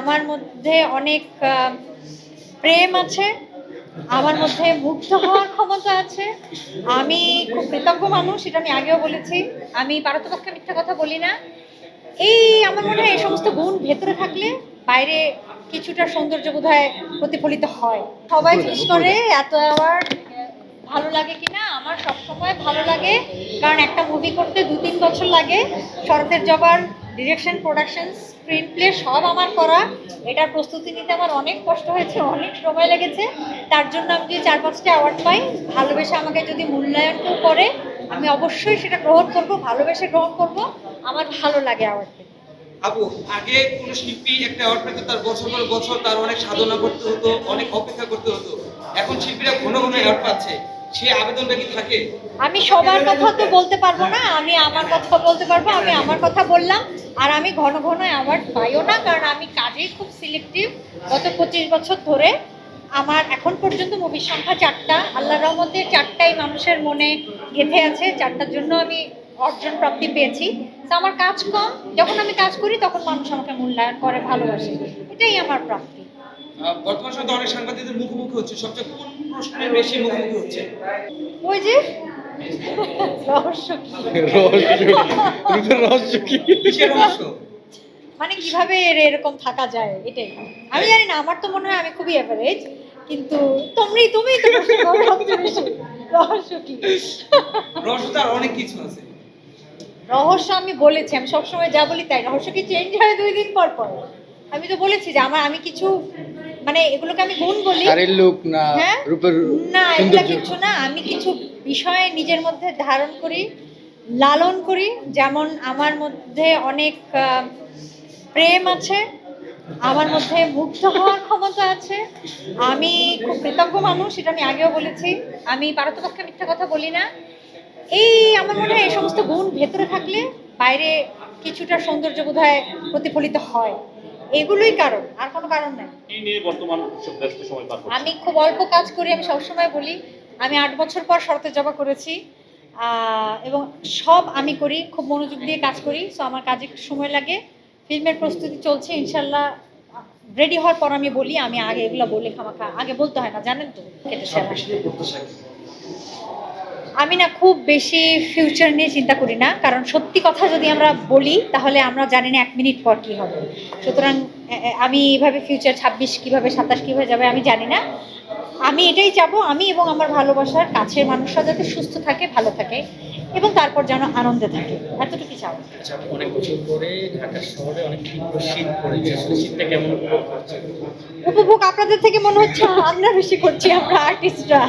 আমার মধ্যে অনেক প্রেম আছে, আমার মধ্যে মুগ্ধ হওয়ার ক্ষমতা আছে। আমি খুব কৃতজ্ঞ মানুষ, এটা আমি আগেও বলেছি। আমি পারতপক্ষে মিথ্যা কথা বলি না। এই আমার মনে হয় এই সমস্ত গুণ ভেতরে থাকলে বাইরে কিছুটা সৌন্দর্য বোধহয় প্রতিফলিত হয়। সবাই জিজ্ঞেস করে এত অ্যাওয়ার্ড ভালো লাগে কিনা। আমার সবসময় ভালো লাগে, কারণ একটা মুভি করতে 2-3 বছর লাগে। শরতের জবার ডিরেকশন, প্রোডাকশন, স্ক্রিন প্লে সব আমার করা। এটার প্রস্তুতি নিতে আমার অনেক কষ্ট হয়েছে, অনেক সময় লেগেছে। তার জন্য আমি যদি 4-5টা অ্যাওয়ার্ড পাই, ভালোবেসে আমাকে যদি মূল্যায়ন কেউ করে, আমি অবশ্যই সেটা গ্রহণ করব, ভালোবেসে গ্রহণ করব। আমার ভালো লাগে অ্যাওয়ার্ড পেতে। আপু, আগে কোন শিল্পী একটা অ্যাওয়ার্ড পেতে তার বছর পর বছর তার অনেক সাধনা করতে হতো, অনেক অপেক্ষা করতে হতো। এখন শিল্পীরা ঘন ঘন অ্যাওয়ার্ড পাচ্ছে, সেই আবেদনটা কি থাকে? আমি সবার কথা তো বলতে পারবো না, আমি আমার কথা বলতে পারবো। আমি আমার কথা বললাম। আর আমি ঘন ঘন অ্যাওয়ার্ড পাইও না, কারণ আমি কাজেই খুব সিলেক্টিভ। গত 25 বছর ধরে আমার এখন পর্যন্ত মুভির সংখ্যা 4টা। আল্লাহর রহমতে 4টাই মানুষের মনে গেঁথে আছে, 4টার জন্য আমি অর্জন প্রাপ্তি পেয়েছি। তো আমার কাজ কম, যখন আমি কাজ করি তখন মানুষ আমাকে মূল্যায়ন করে, ভালোবাসে। এটাই আমার প্রাপ্তি। বর্তমান সময়ে তো অনেক সাংবাদিকদের মুখোমুখি হচ্ছে, সবচেয়ে কোন প্রশ্নের বেশি মুখোমুখি হচ্ছে? ওই যে রহস্য কি? রহস্য কি? কিসের রহস্য? মানে কিভাবে এরকম থাকা যায়, এটাই। আমি জানি না, আমার তো মনে হয় আমি খুবই এভারেজ, কিন্তু তুমিই তো প্রশ্ন করো সবচেয়ে বেশি। রহস্য কি? রহস্য তো আর অনেক কিছু আছে। রহস্য আমি বলেছি, আমি সবসময় যা বলি তাই। রহস্য কি চেঞ্জ হয় 2 দিন পর পর? আমি তো বলেছি যে আমি কিছু, মানে এগুলোকে আমি গুণ বলি। শাড়ির লুক না হ্যাঁ, রূপের না এগুলো সৌন্দর্য? কিছু না। আমি কিছু বিষয় নিজের মধ্যে ধারণ করি, লালন করি। যেমন আমার মধ্যে অনেক প্রেম আছে, আমার মধ্যে মুগ্ধ হওয়ার ক্ষমতা আছে। আমি খুব কৃতজ্ঞ মানুষ, এটা আমি আগেও বলেছি। আমি পারতপক্ষে মিথ্যা কথা বলি না। এই আমার মনে হয় এই সমস্ত গুণ ভেতরে থাকলে বাইরে কিছুটা সৌন্দর্য বোধহয় প্রতিফলিত হয়। এগুলোই কারণ, আর কোনো কারণ নাই। কি নিয়ে বর্তমান ব্যস্ত সময় পার করছেন? আমি খুব অল্প কাজ করি, আমি সবসময় বলি। আমি 8 বছর পর শরতের জবা করেছি, এবং সব আমি করি, খুব মনোযোগ দিয়ে কাজ করি। সো আমার কাজে একটু সময় লাগে। ফিল্মের প্রস্তুতি চলছে, ইনশাল্লাহ রেডি হওয়ার পর আমি বলি। আমি আগে এগুলো বলি খামাখা, আগে বলতে হয় না, জানেন তো। কেটে সেরা। আমি না খুব বেশি ফিউচার নিয়ে চিন্তা করি না, কারণ সত্যি কথা যদি আমরা বলি তাহলে আমরা জানি না 1 মিনিট পর কি হবে। সুতরাং আমি এইভাবে ফিউচার 26 কিভাবে 27 কিভাবে যাবে আমি জানি না। আমি এটাই চাবো, আমি এবং আমার ভালোবাসার কাছের মানুষরা যাতে সুস্থ থাকে, ভালো থাকে, এবং তারপর যেন আনন্দে থাকে, এতটুকু চাবো। আচ্ছা, অনেক বছর পরে ঢাকা শহরে অনেক তীব্র শীত পড়েছে, আসলে শীতটা কেমন উপভোগ করছেন? উপভোগ আপনাদের থেকে মনে হচ্ছে আমরা বেশি করছি, আমরা আর্টিস্টরা।